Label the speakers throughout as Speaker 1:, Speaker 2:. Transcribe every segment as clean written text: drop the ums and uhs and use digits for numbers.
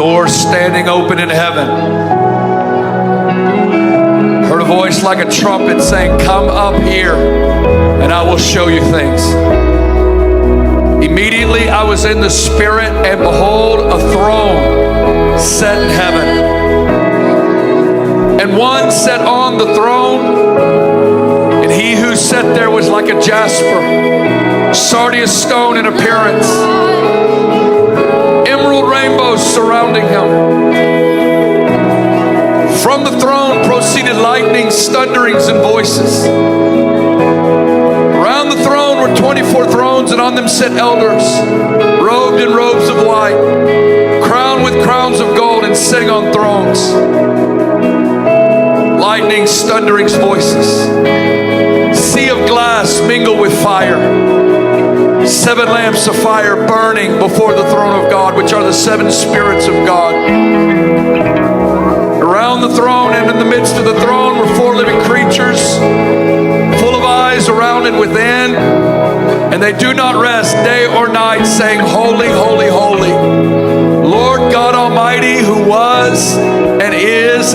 Speaker 1: Doors standing open in heaven. Heard a voice like a trumpet saying, come up here and I will show you things. Immediately I was in the Spirit, and behold, a throne set in heaven. And one sat on the throne, and he who sat there was like a jasper, sardius stone in appearance, emerald rainbows surrounding him. From the throne proceeded lightnings, thunderings, and voices. Around the throne were 24 thrones, and on them sat elders, robed in robes of white, crowned with crowns of gold, and sitting on thrones. Lightnings, thunderings, voices. Sea of glass mingled with fire. 7 lamps of fire burning before the throne of God, which are the 7 spirits of God. Around the throne and in the midst of the throne were 4 living creatures, full of eyes around and within, and they do not rest day or night, saying, holy, holy, holy, Lord God Almighty, who was and is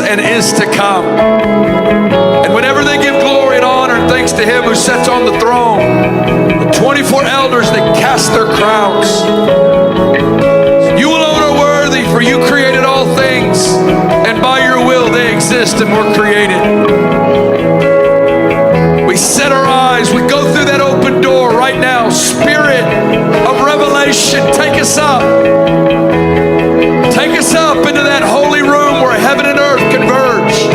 Speaker 1: to come. And whenever they give glory and honor and thanks to him who sits on the throne, the 24 elders, they cast their crowns. You alone are worthy, for you created all things, and by your will they exist and were created. We set our eyes, we go through that open door right now. Spirit of revelation, take us up. Take us up into that holy room where heaven and earth converge.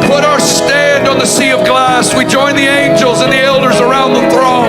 Speaker 1: Put our stand on the sea of glass. We join the angels and the elders around the throne.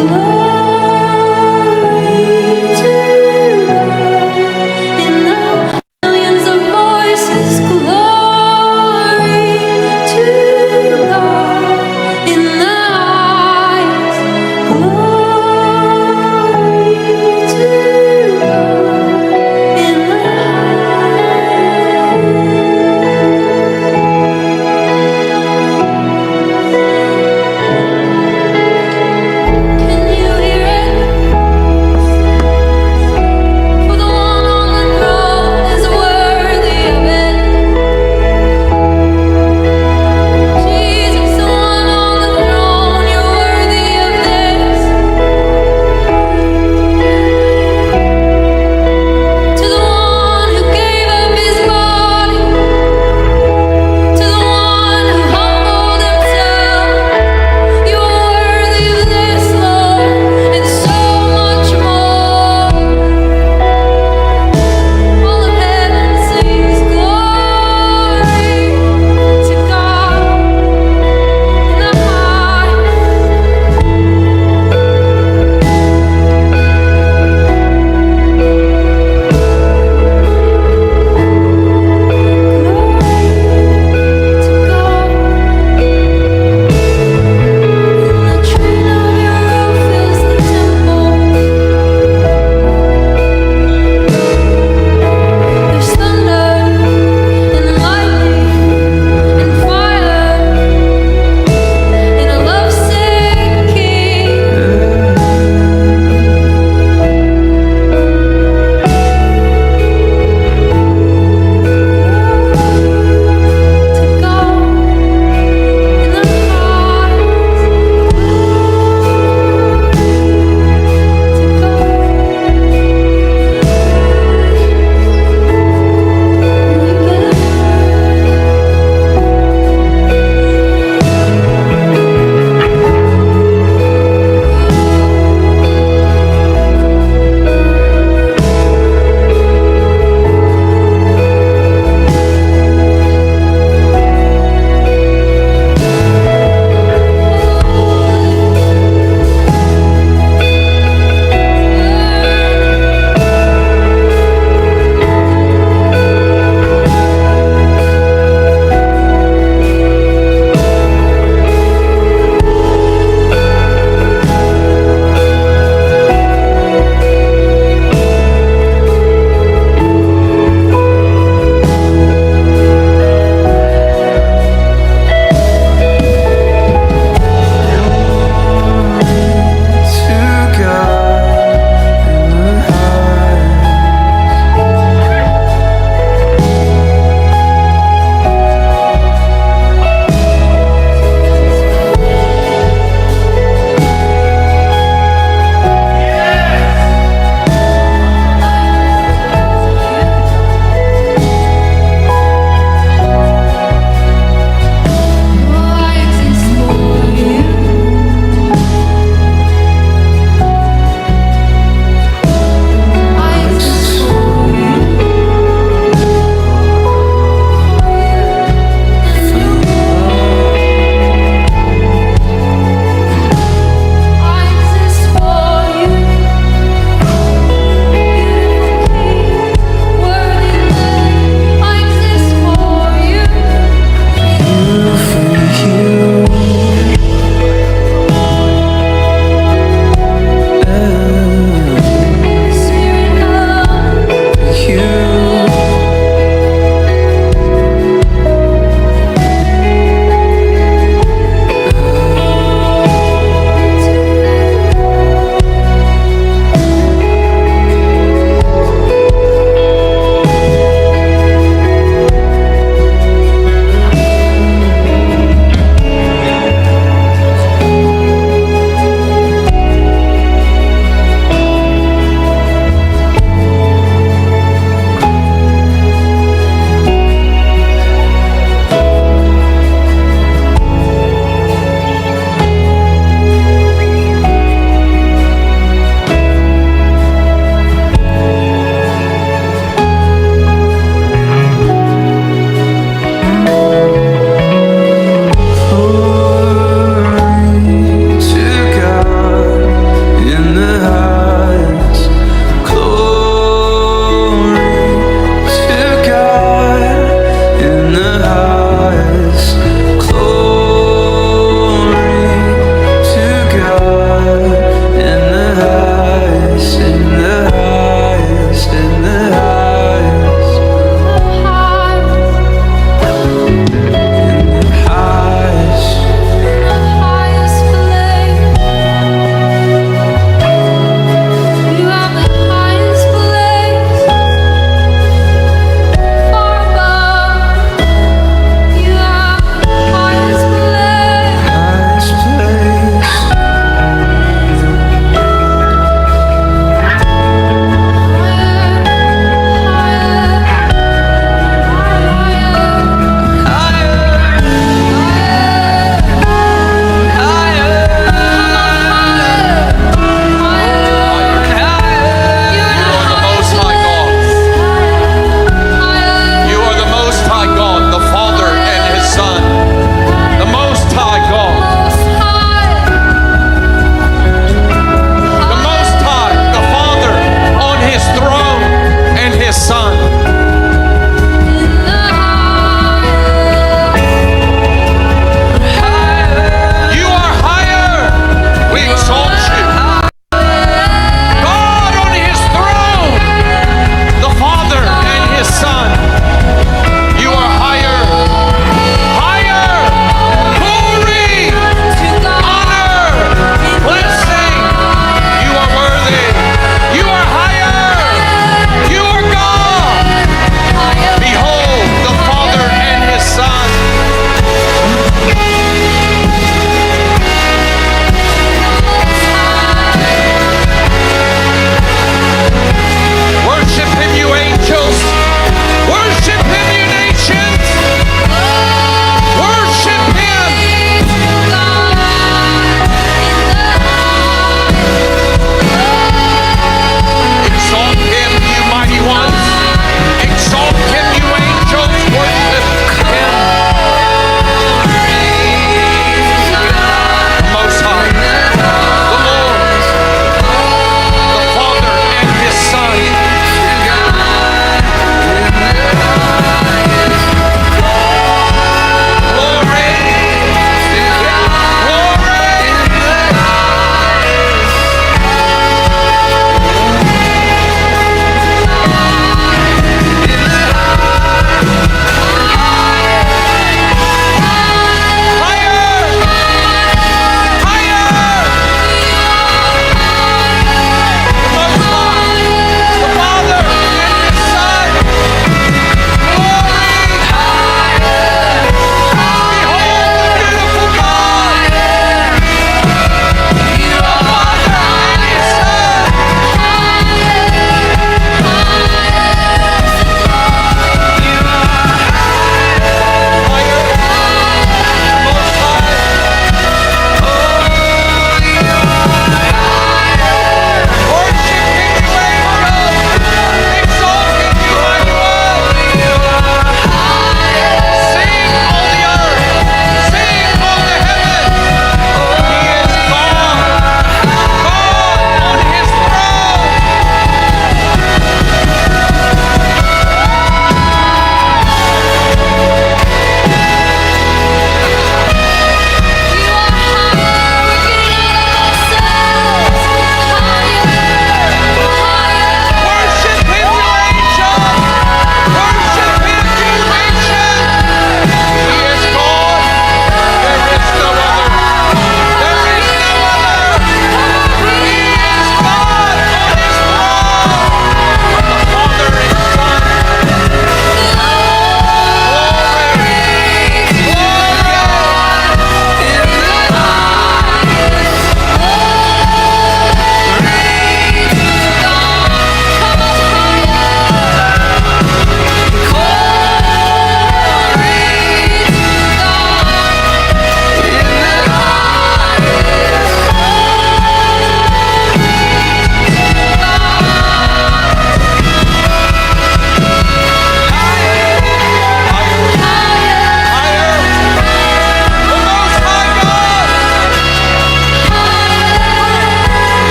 Speaker 2: Can you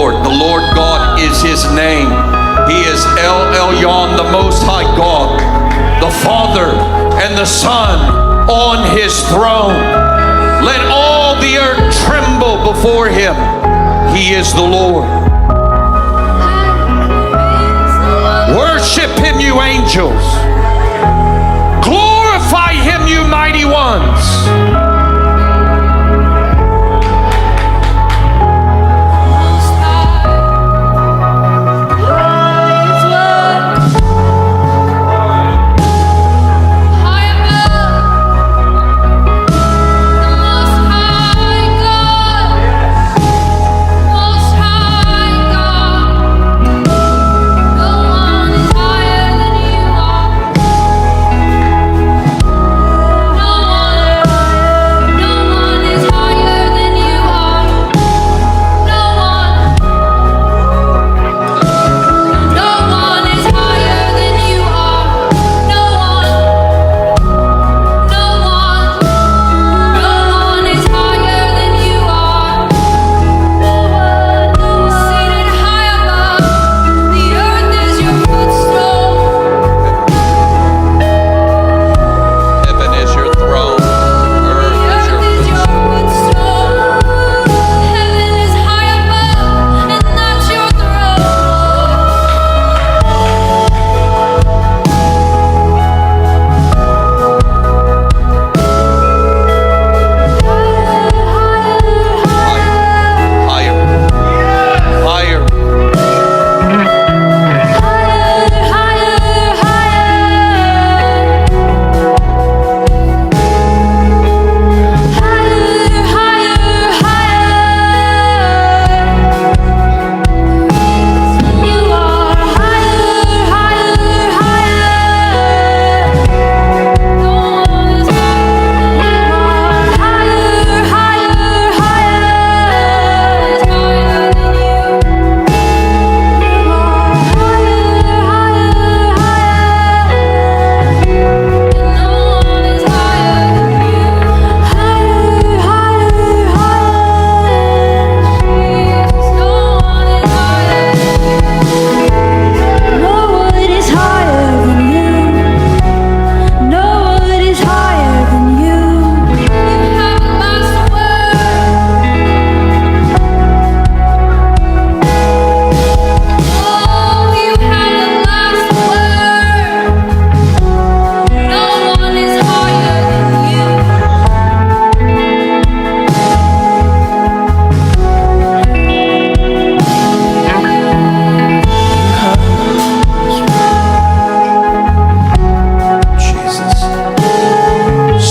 Speaker 1: Lord. The Lord God is his name. He is El Elyon, the Most High God, the Father and the Son on his throne. Let all the earth tremble before him. He is the Lord. Worship him, you angels. Glorify him, you mighty ones.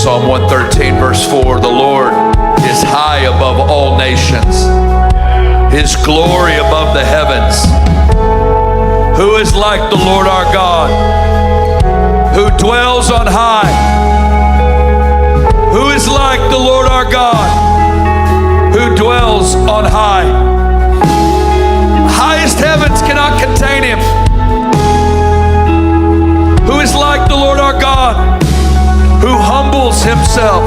Speaker 1: Psalm 113 verse 4, the Lord is high above all nations, his glory above the heavens. Who is like the Lord our God, who dwells on high? Who is like the Lord our God, who dwells on high? Highest heavens cannot contain him. Who is like the Lord our God, who humbles himself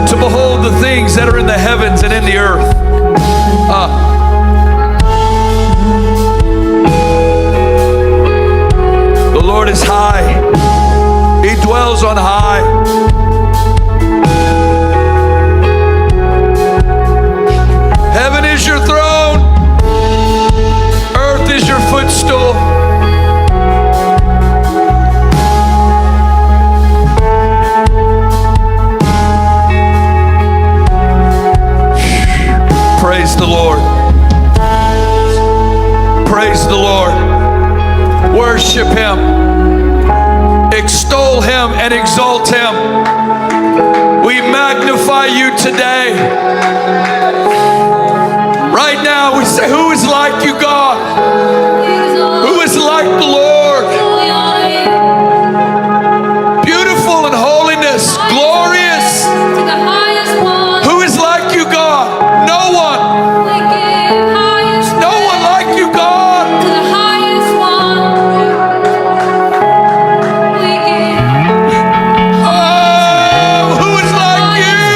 Speaker 1: to behold the things that are in the heavens and in the earth? The Lord is high. He dwells on high. Heaven is your throne. Earth is your footstool. Praise the Lord. Praise the Lord. Worship him. Extol him and exalt him. We magnify you today. Right now we say, who is like you, God? Who is like the Lord? Beautiful in holiness, glorious. Who is like you, God? No one. No one like you, God. Oh, who is like you?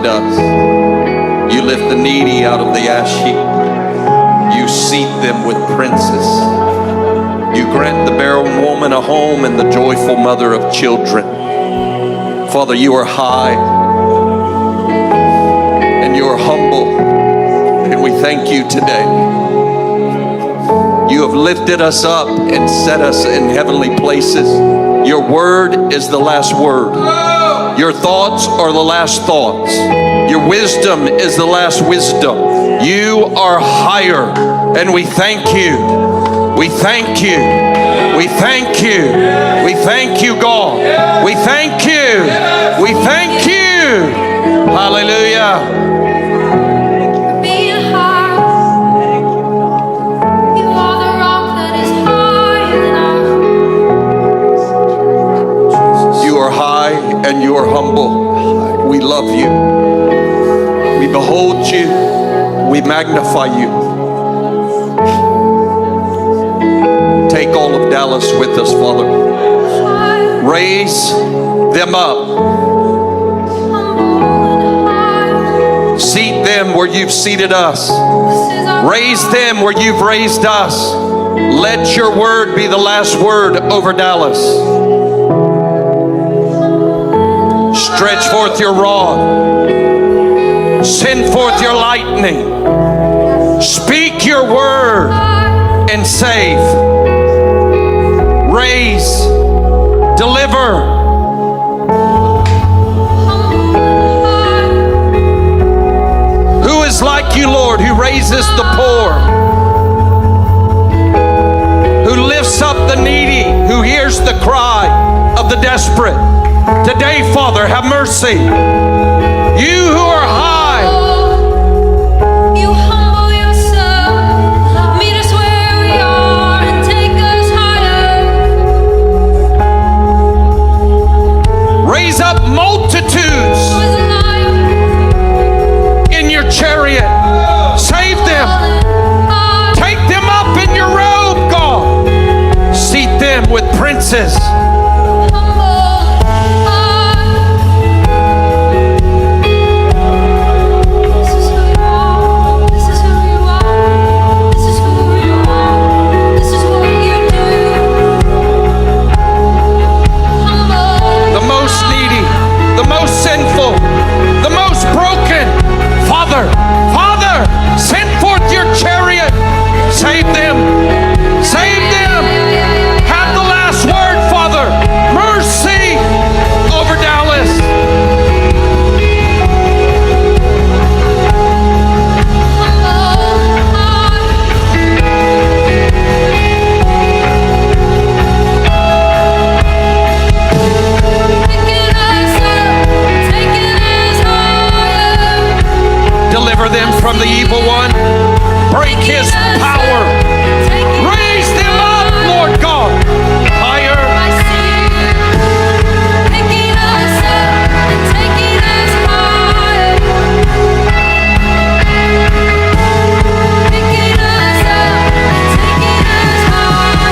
Speaker 1: does. You lift the needy out of the ash heap. You seat them with princes. You grant the barren woman a home and the joyful mother of children. Father, you are high and you are humble, and we thank you today. You have lifted us up and set us in heavenly places. Your word is the last word. Your thoughts are the last thoughts. Your wisdom is the last wisdom. You are higher, and we thank you. We thank you. We thank you. We thank you, God. We thank you. We thank you. Hallelujah. And you are humble. We love you. We behold you. We magnify you. Take all of Dallas with us, Father. Raise them up. Seat them where you've seated us. Raise them where you've raised us. Let your word be the last word over Dallas. Stretch forth your rod. Send forth your lightning. Speak your word and save. Raise. Deliver. Who is like you, Lord, who raises the poor, who lifts up the needy, who hears the cry of the desperate? Today, Father, have mercy. You who are high,
Speaker 2: you humble yourself. Meet us where we are and take us higher.
Speaker 1: Raise up multitudes in your chariot. Save them. Take them up in your robe, God. Seat them with princes. Save them. Save them. Have the last word, Father. Mercy over Dallas. Deliver them from the evil one. Break his power. Raise them up, Lord God. Higher.
Speaker 2: Picking us up and taking us higher. Picking us up and taking us higher.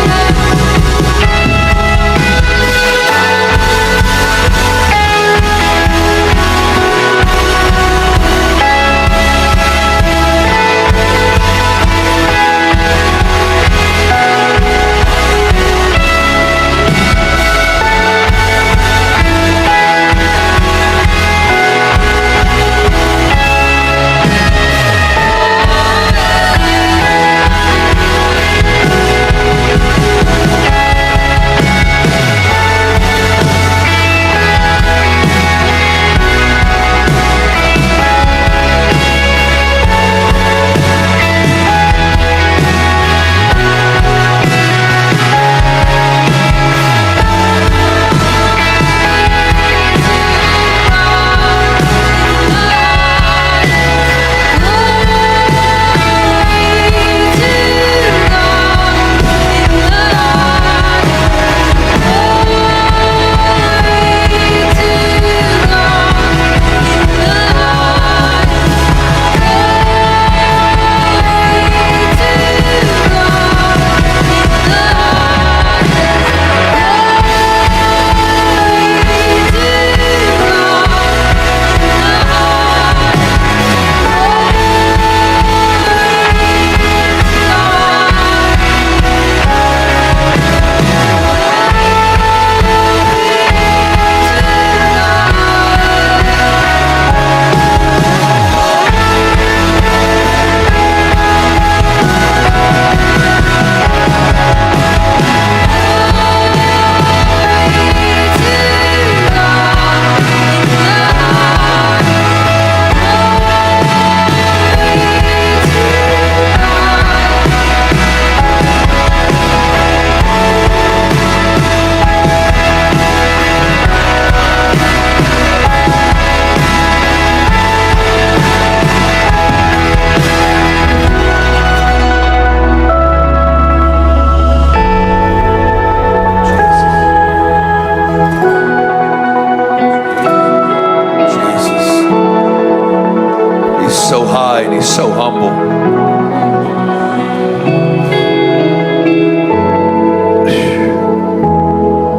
Speaker 1: He's so high and he's so humble.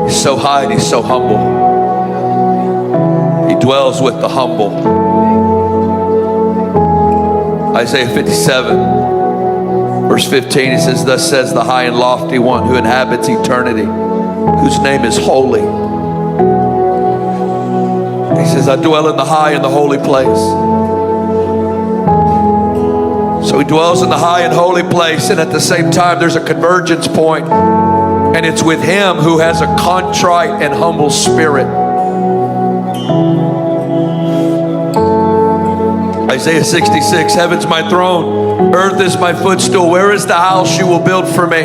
Speaker 1: He's so high and he's so humble. He dwells with the humble. Isaiah 57, verse 15, he says, thus says the high and lofty one who inhabits eternity, whose name is holy. He says, I dwell in the high and the holy place. So he dwells in the high and holy place, and at the same time there's a convergence point, and it's with him who has a contrite and humble spirit. Isaiah 66, heaven's my throne, earth is my footstool. Where is the house you will build for me?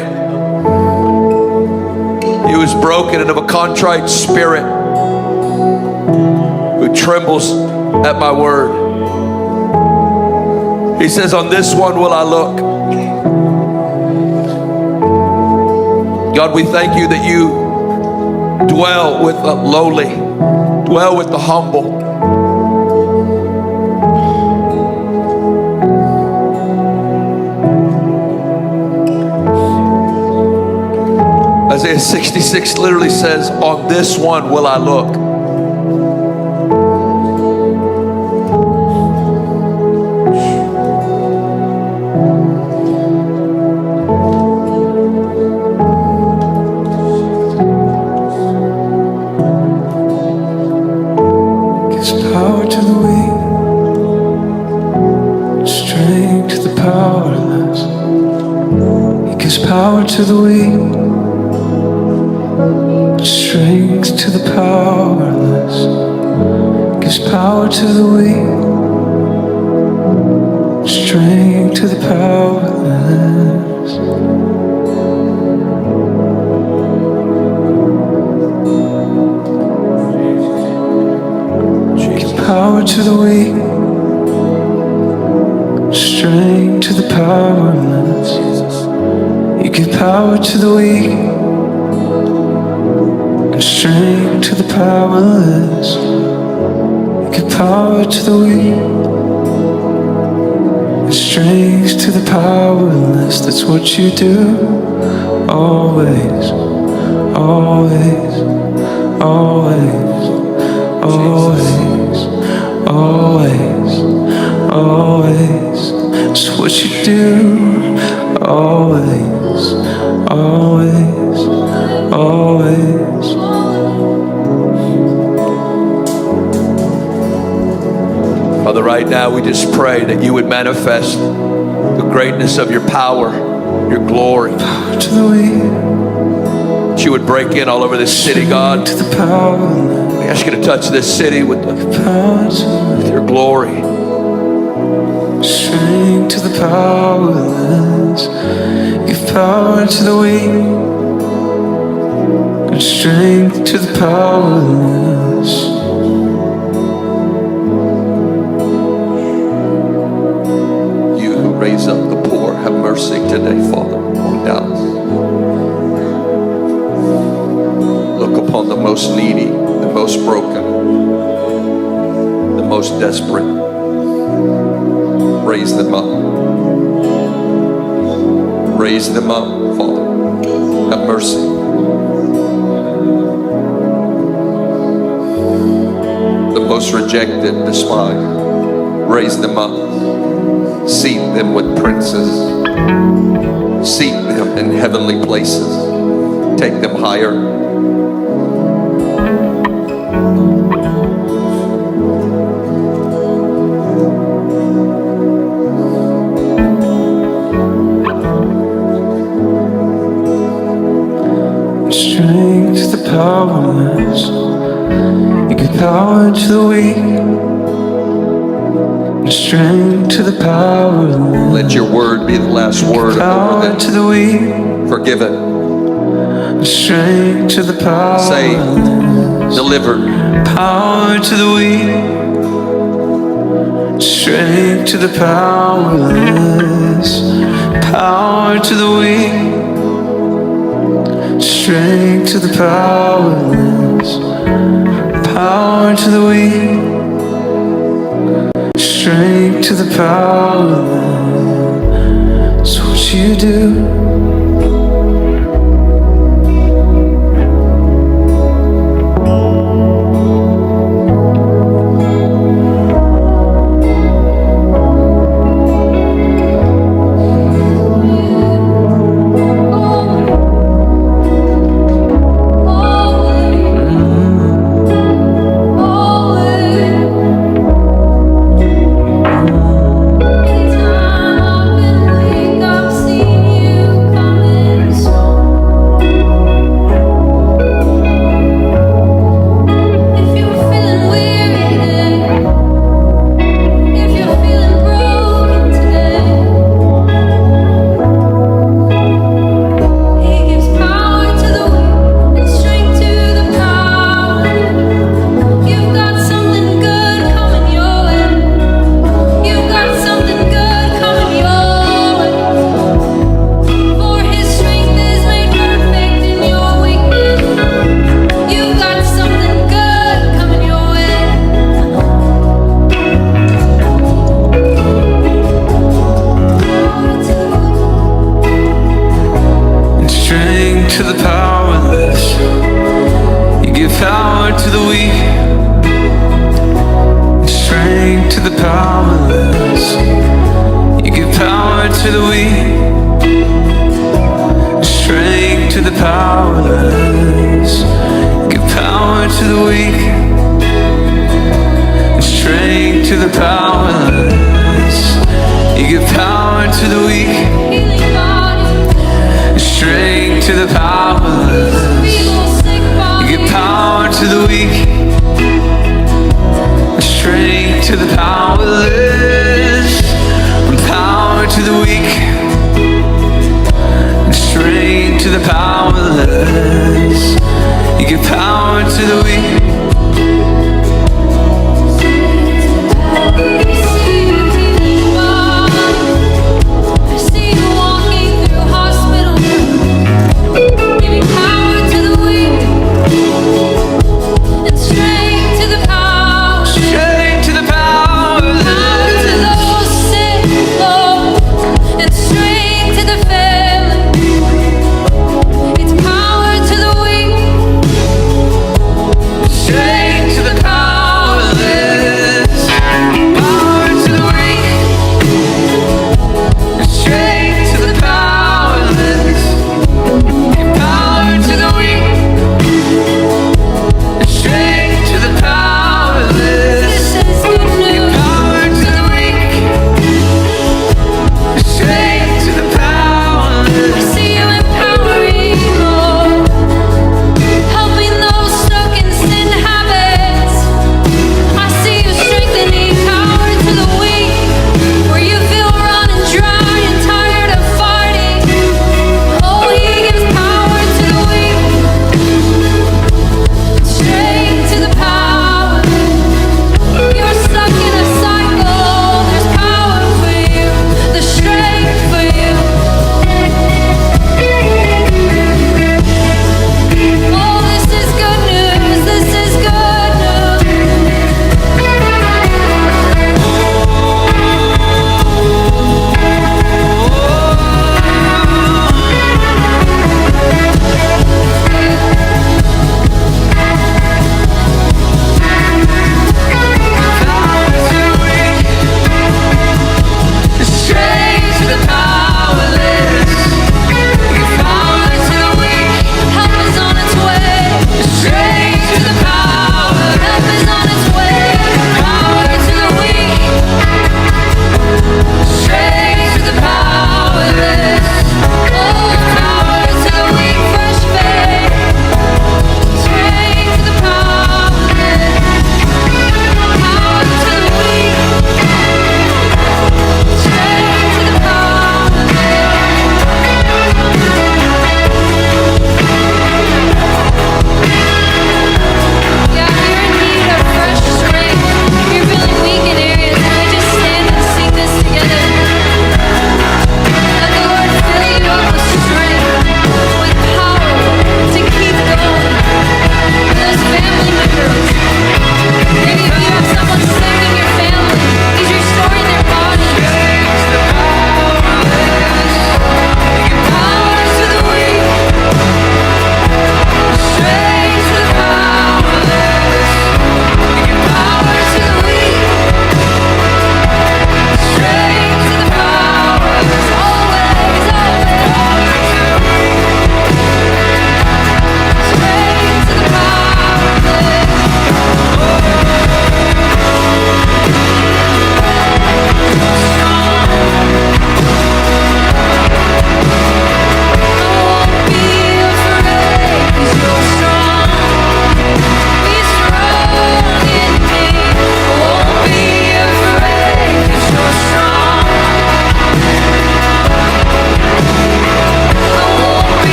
Speaker 1: He was broken and of a contrite spirit, who trembles at my word. He says, on this one will I look. God, we thank you that you dwell with the lowly, dwell with the humble. Isaiah 66 literally says, on this one will I look.
Speaker 3: Gives power to the weak, strength to the powerless. He gives power to the weak, strength to the powerless. Gives power to the weak, strength to the powerless. Gives power to the weak, strength to the powerless. You give power to the weak, strength to the powerless. You give power to the weak, strength to the powerless. That's what you do. Always, always, always, always, always, always. That's what you do. Always, always, always.
Speaker 1: Father, right now we just pray that you would manifest the greatness of your power, your glory.
Speaker 3: Power to the weak,
Speaker 1: That you would break in all over this city, God.
Speaker 3: to the powerless.
Speaker 1: We ask you to touch this city with
Speaker 3: Power to
Speaker 1: your glory.
Speaker 3: strength to the powerless. Give power to the weak, and strength to the powerless.
Speaker 1: You who raise up the poor, have mercy today, Father, on Dallas. Look upon the most needy, the most broken, the most desperate. Raise them up. Raise them up, Father. Have mercy. The most rejected, despised. Raise them up. Seat them with princes. Seat them in heavenly places. Take them higher.
Speaker 3: Strength to the powerless. You give power to the weak, and strength to the powerless.
Speaker 1: Let your word be the last word over
Speaker 3: Power
Speaker 1: them.
Speaker 3: to the weak,
Speaker 1: Forgiven,
Speaker 3: and strength to the powerless.
Speaker 1: saved, delivered.
Speaker 3: Power to the weak, strength to the powerless. Power to the weak, strength to the powerless. Power to the weak, strength strength to the powerless. That's what you do. To the powerless, you give power to the weak, and strength to the powerless. You give power to the weak, and strength to the powerless. You give power to the weak, and strength to the powerless. You give power to the weak, strength to the powerless. You give power to the weak, strength to the powerless. And power to the weak, strength to the powerless. You give power to the weak.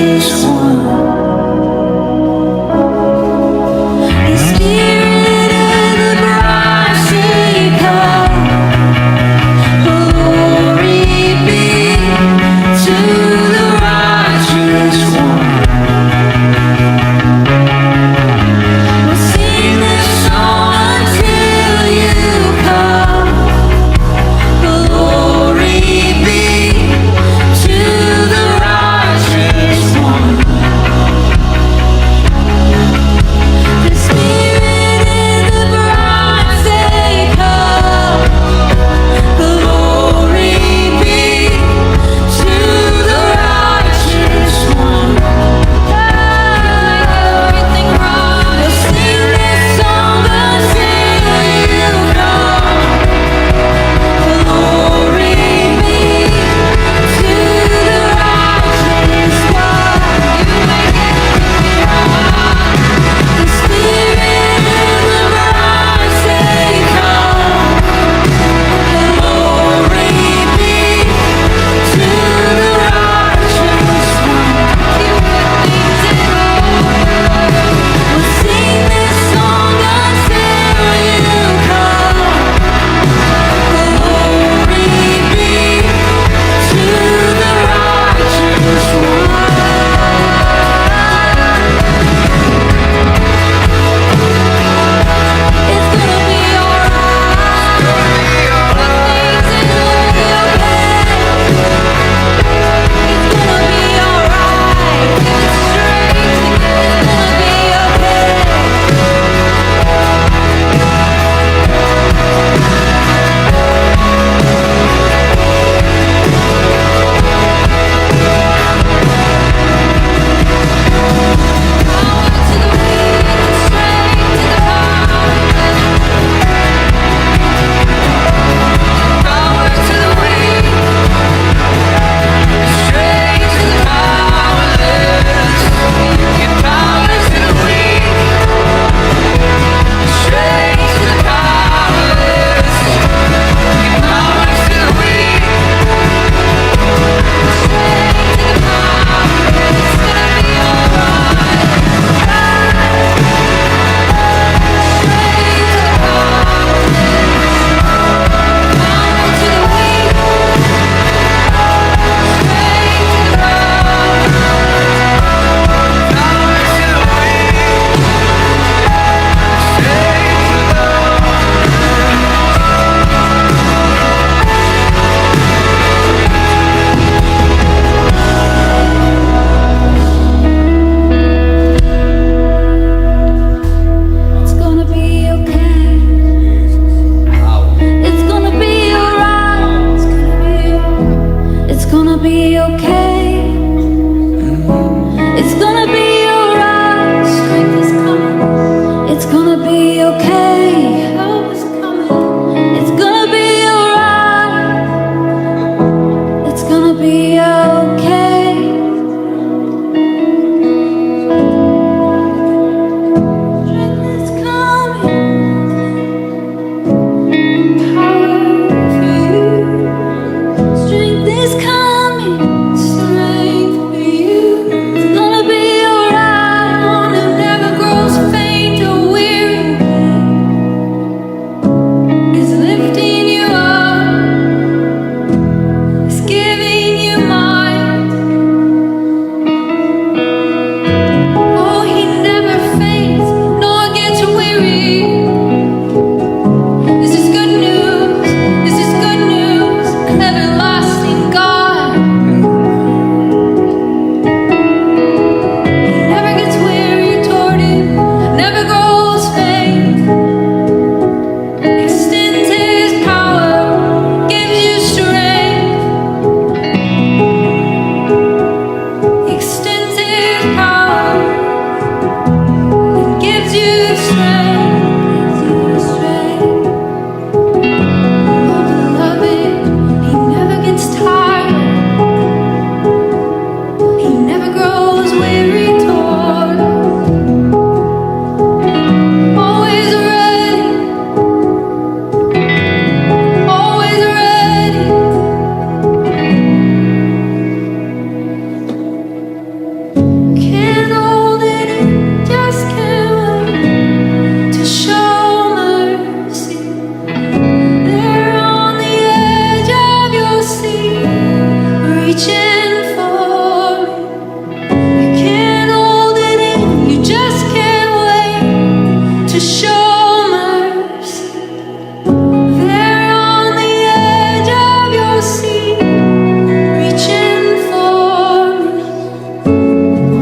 Speaker 3: righteous one.
Speaker 2: The Spirit and the bride say, come. Glory be to the righteous one. We'll sing this song until you come. Glory be to the righteous one.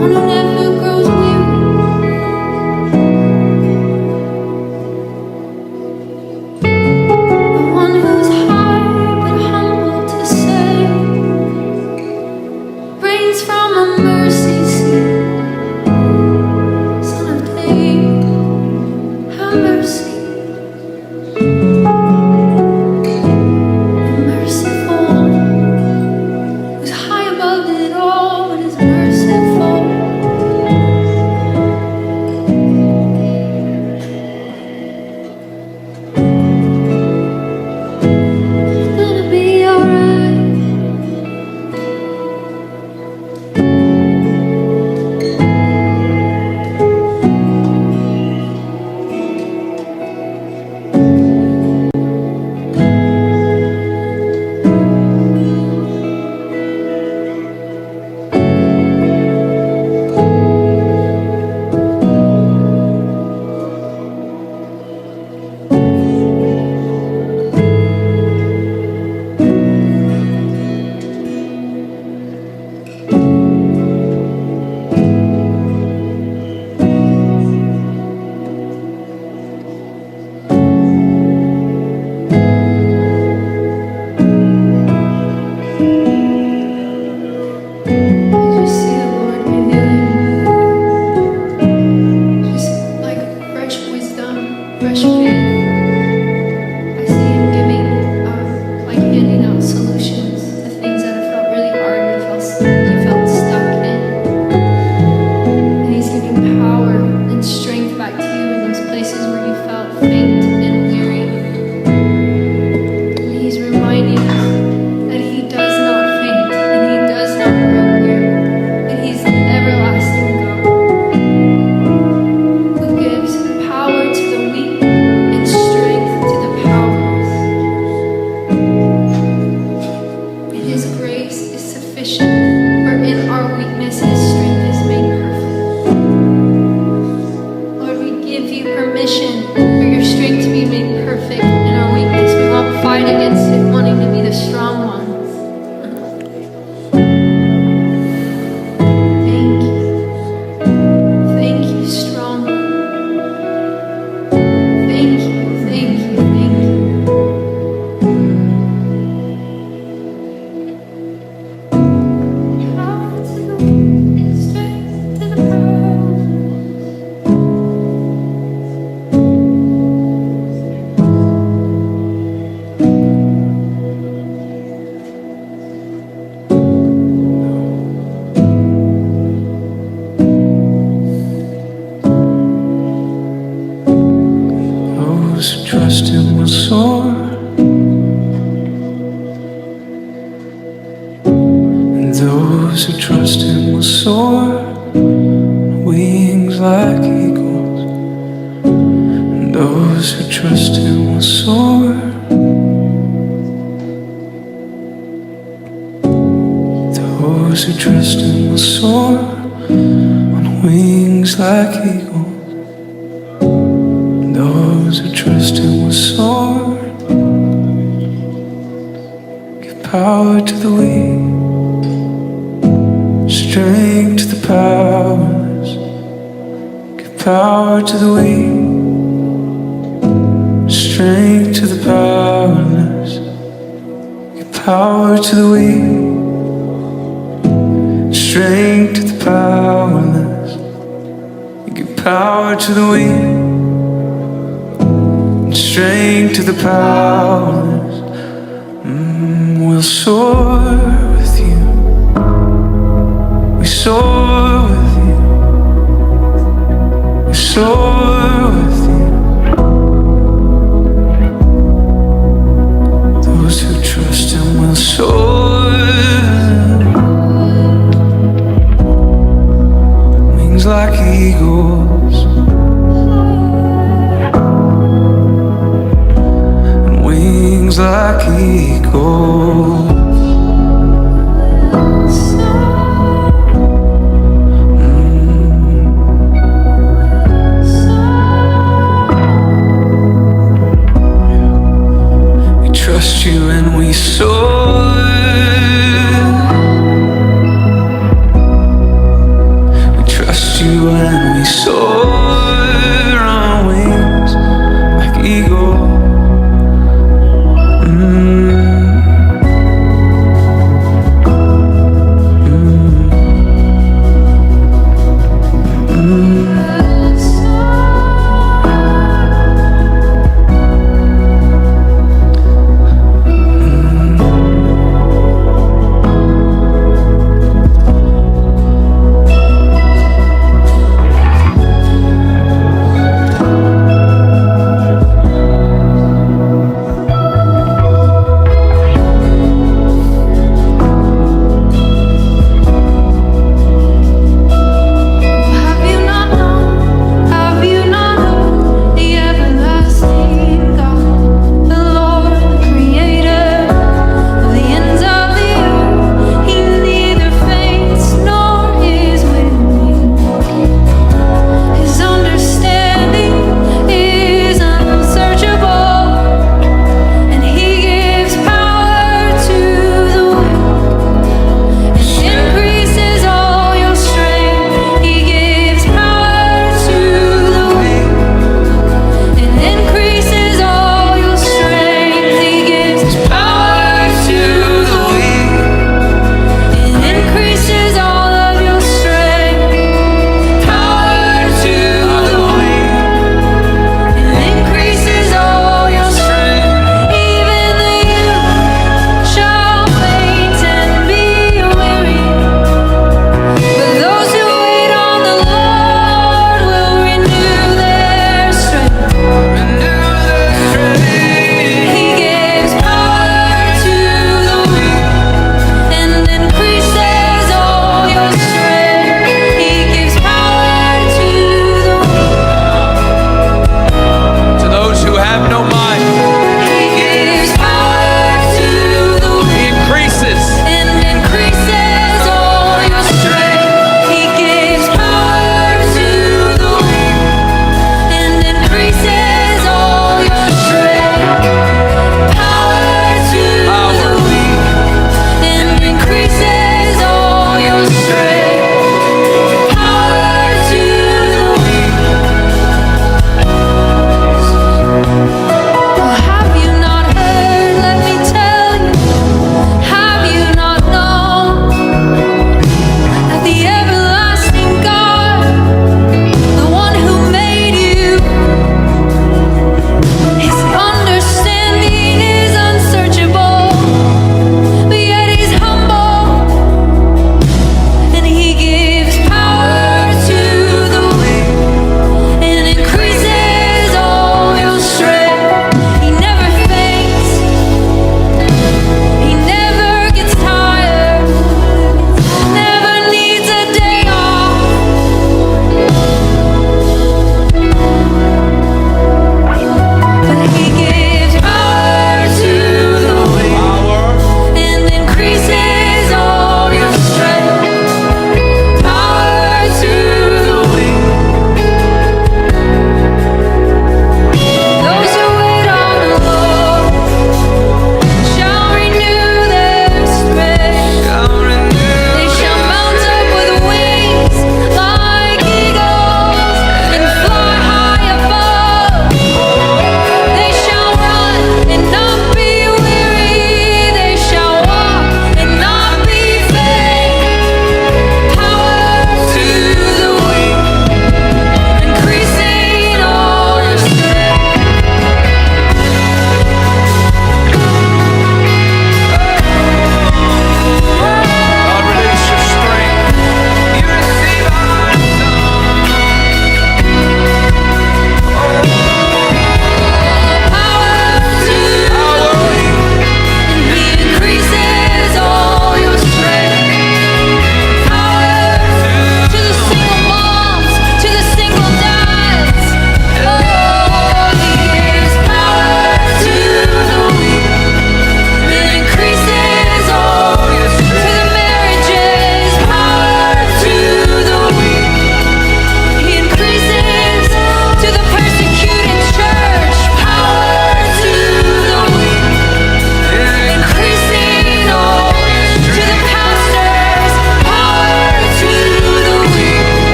Speaker 2: one who never grows weary. The one who's high but humble to save, reigns from a mercy seat. Son of David, have mercy. Merciful, who's high above it all, but is merciful. It's gonna be alright. I just see the Lord revealing, just like fresh wisdom, fresh faith. I see Him giving, like handing out solutions to things that have felt really hard, you felt stuck in. And He's giving power and strength back to you in those places where you felt faint and weary. And He's reminding us that He does not faint and He does not grow weary. That He's the everlasting God who gives power to the weak and strength to the powerless. And His grace is sufficient, for in our weakness His strength is made perfect. Lord, we give you permission for your strength to be made perfect in our weakness. We won't fight against it, wanting to be the strong ones. Thank you. Thank you, strong one. Thank you, thank you, thank you. Power to the weak, strength to the powerless.
Speaker 3: Those who trust Him will soar, and those who trust Him will soar, wings like eagles. And those who trust Him will soar. Those who trust Him will soar on wings like eagles. Those who trust Him will soar. Give power to the weak, strength to the powerless. Give power to the weak, strength to the powerless. Give power to the weak, strength to the powerless. Give power to the weak, strength to the powerless. We'll soar with you. We soar with you. We soar with you. Those who trust Him will soar. Wings like eagles. Wings like eagles. We trust You and we soar. you when we soar on wings like eagles.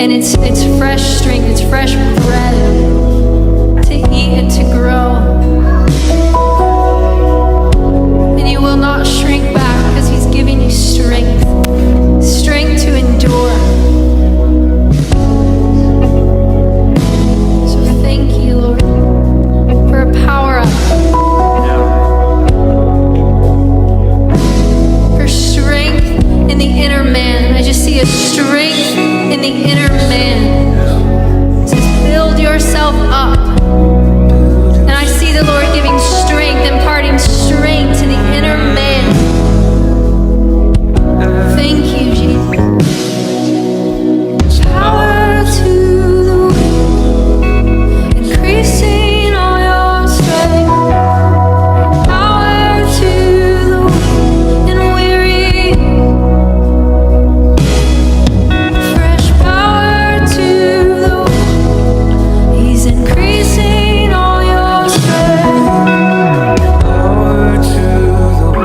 Speaker 2: And it's fresh strength, it's fresh bread to eat and to grow. And you will not shrink back because he's giving you strength to endure. So thank you, Lord, for a power up. For strength in the inner man. I just see a strength in the inner man. It says, build yourself up. And I see the Lord giving strength, imparting strength to the inner man. Thank you, Jesus. Power to the weak, increasing all your strength. Power to the weak and weary. Fresh power to the weak. He's increasing all your strength.
Speaker 3: Power to the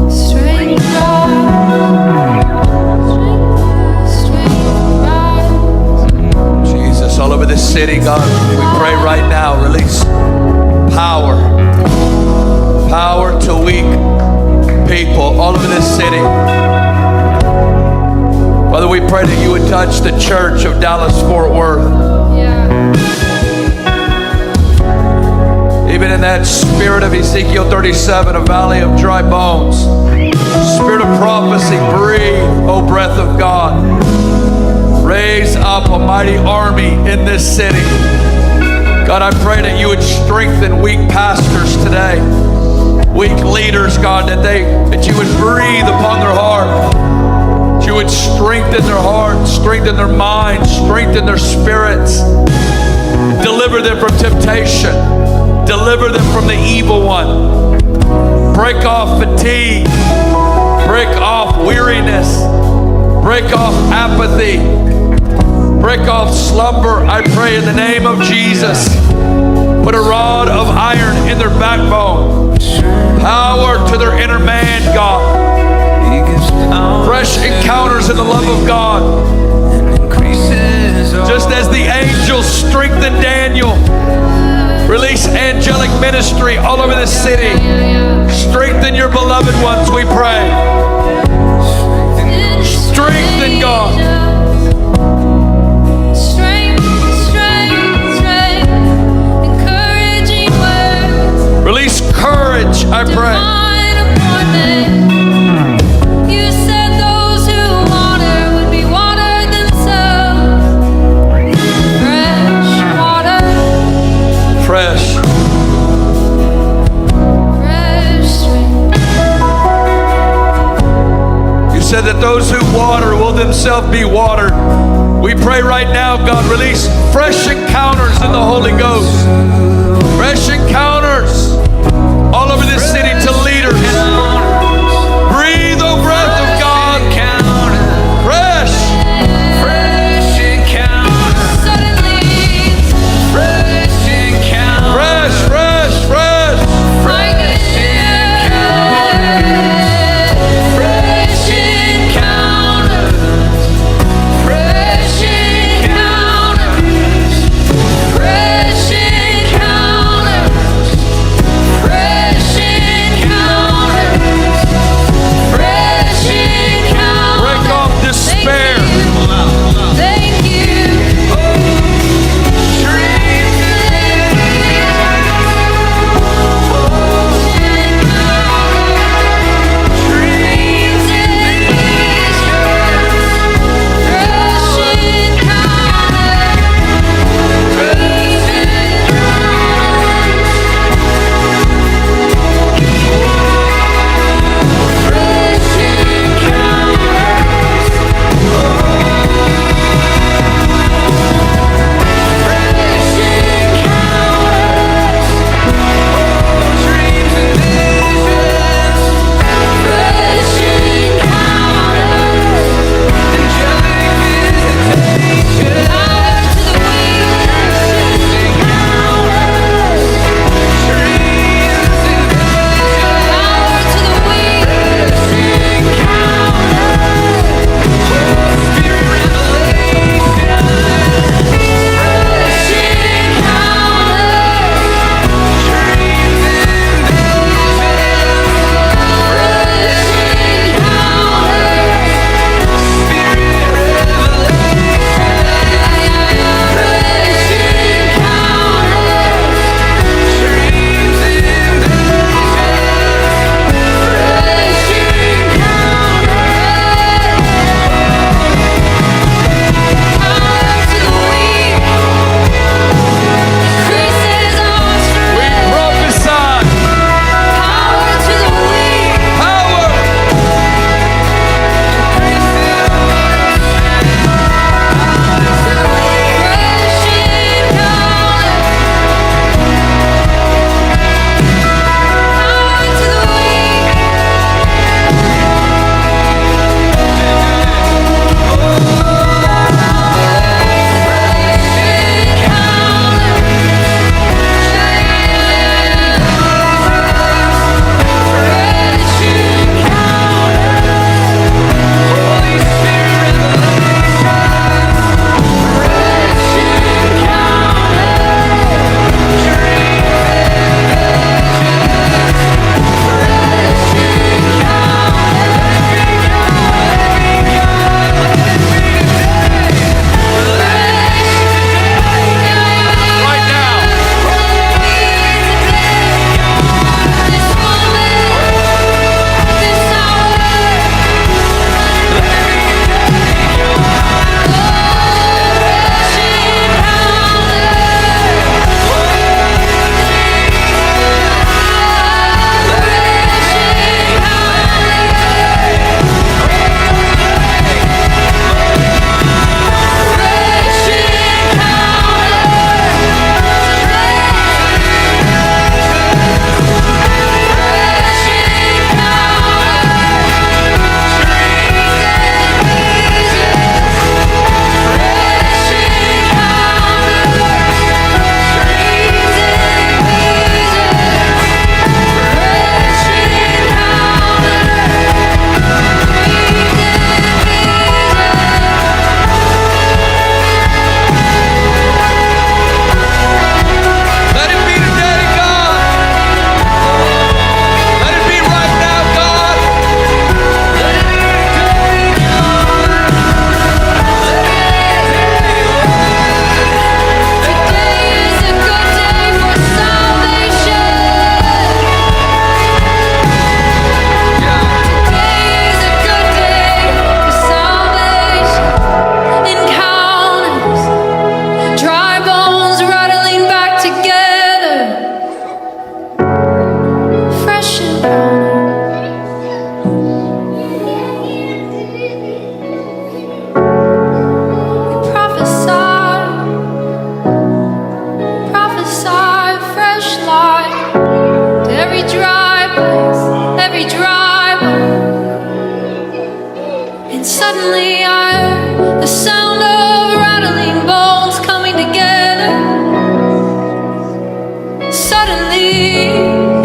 Speaker 2: Strength rise. Strength rise.
Speaker 1: Jesus, all over this city, God, we pray right now, release power. Power to weak people all over this city. Father, we pray that you would touch the church of Dallas-Fort Worth.
Speaker 2: Yeah.
Speaker 1: Even in that spirit of Ezekiel 37, a valley of dry bones. Spirit of prophecy, breathe, O breath of God. Raise up a mighty army in this city. God, I pray that you would strengthen weak pastors today. Weak leaders, God, that you would breathe upon their heart. That you would strengthen their hearts, strengthen their minds, strengthen their spirits. Deliver them from temptation. Deliver them from the evil one. Break off fatigue. Break off weariness. Break off apathy. Break off slumber. I pray in the name of Jesus. Put a rod of iron in their backbone. Power to their inner man, God.
Speaker 3: He gives power
Speaker 1: Fresh encounters in the love of God.
Speaker 3: and increases all.
Speaker 1: Just as the angels strengthened Daniel. Release angelic ministry all over this city. Strengthen your beloved ones, we pray. Strengthen, God.
Speaker 2: Strength, strength, strength. Encouraging words.
Speaker 1: Release courage, I pray.
Speaker 2: Divine appointment. You said those who water would be watered themselves. Fresh water.
Speaker 1: Fresh.
Speaker 2: Fresh strength.
Speaker 1: You said that those who water will themselves be watered. We pray right now, God, release fresh encounters in the Holy Ghost. Fresh encounters all over this city to leaders. Breathe, O breath of God. Fresh.
Speaker 3: Fresh encounters,
Speaker 2: Suddenly,
Speaker 3: fresh encounters,
Speaker 1: Fresh, fresh, fresh.
Speaker 3: fresh encounters, fresh encounters, fresh encounters, fresh encounters,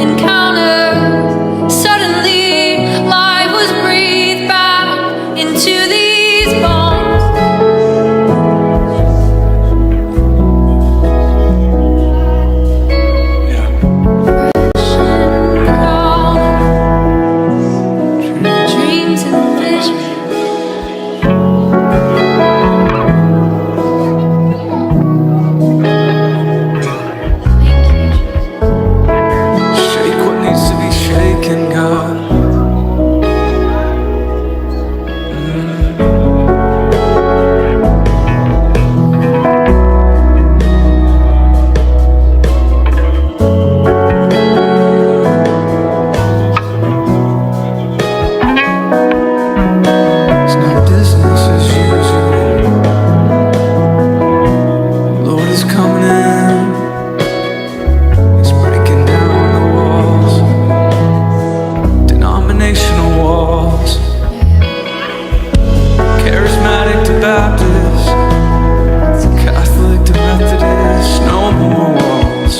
Speaker 2: encounter. Suddenly, life was breathed back into these bones.
Speaker 3: Yeah.
Speaker 2: Dreams and visions.
Speaker 3: Shake what needs to be shaken, God. It's not business as usual. Lord is coming in. He's breaking down the walls, denominational walls, charismatic to Baptist, Catholic to Methodist. No more walls,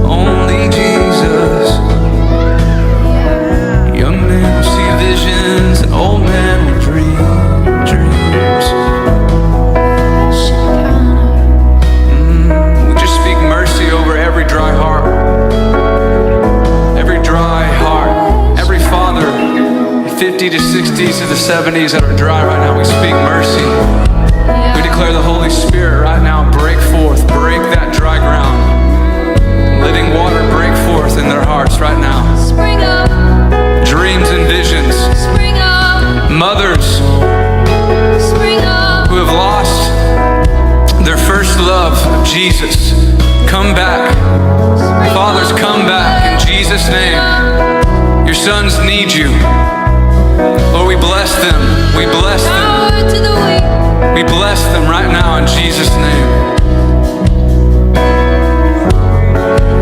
Speaker 3: only Jesus. Young men will see visions, and old men will dream dreams. We just speak mercy over every dry heart. Every dry heart. Every father, 50 to 60s to the 70s that are dry right now, we speak mercy. We declare the Holy Spirit right now, break forth, break that dry ground. Living water, break forth in their hearts right now.
Speaker 2: Spring up,
Speaker 3: Dreams and visions.
Speaker 2: spring up,
Speaker 3: Mothers
Speaker 2: spring up.
Speaker 3: who have lost their first love of Jesus, come back. Fathers, come back in Jesus' name. Your sons need you. Lord, we bless them. We bless them.
Speaker 2: Power to the weak.
Speaker 3: We bless them right now in Jesus' name.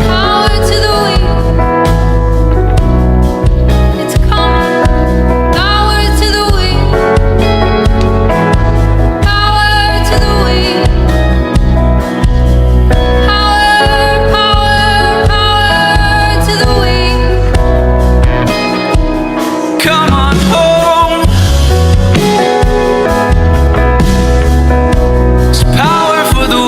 Speaker 2: Power to the weak. It's coming. Power to the weak. Power to the weak. Power, power, power to the weak.
Speaker 3: Come on home. It's power for the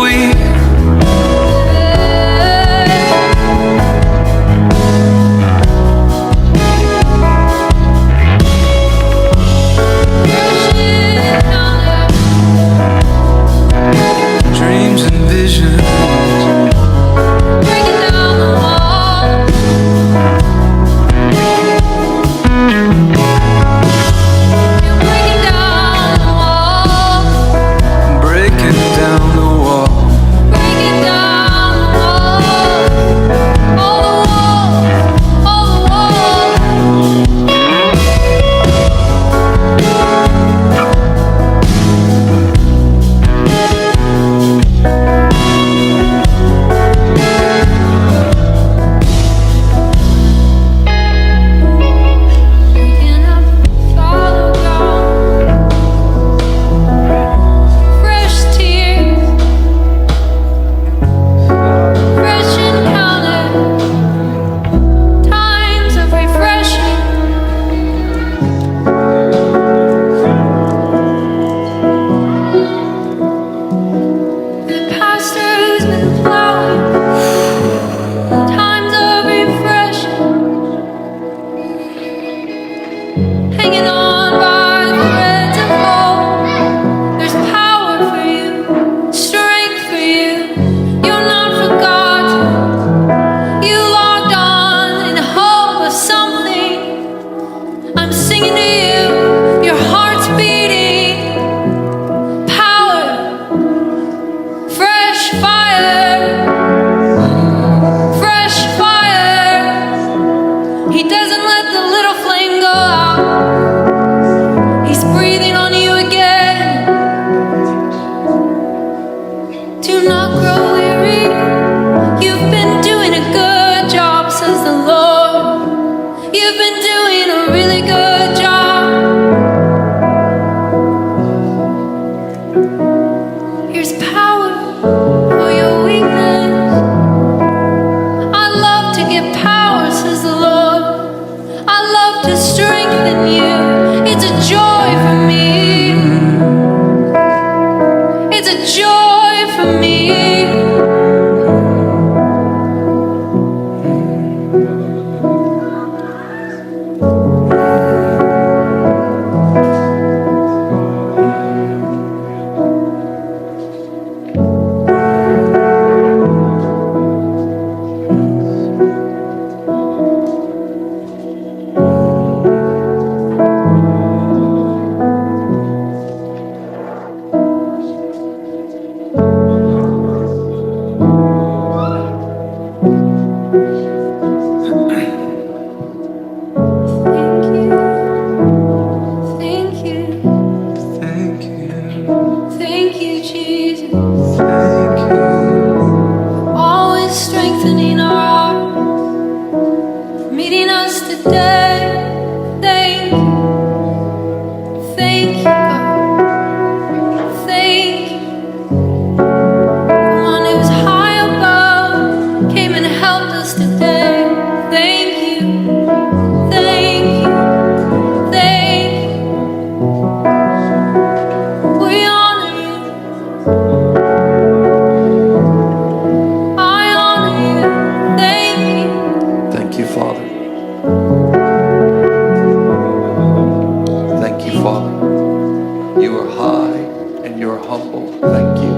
Speaker 1: You are high and you are humble. Thank you.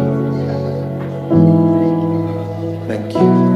Speaker 1: Thank you.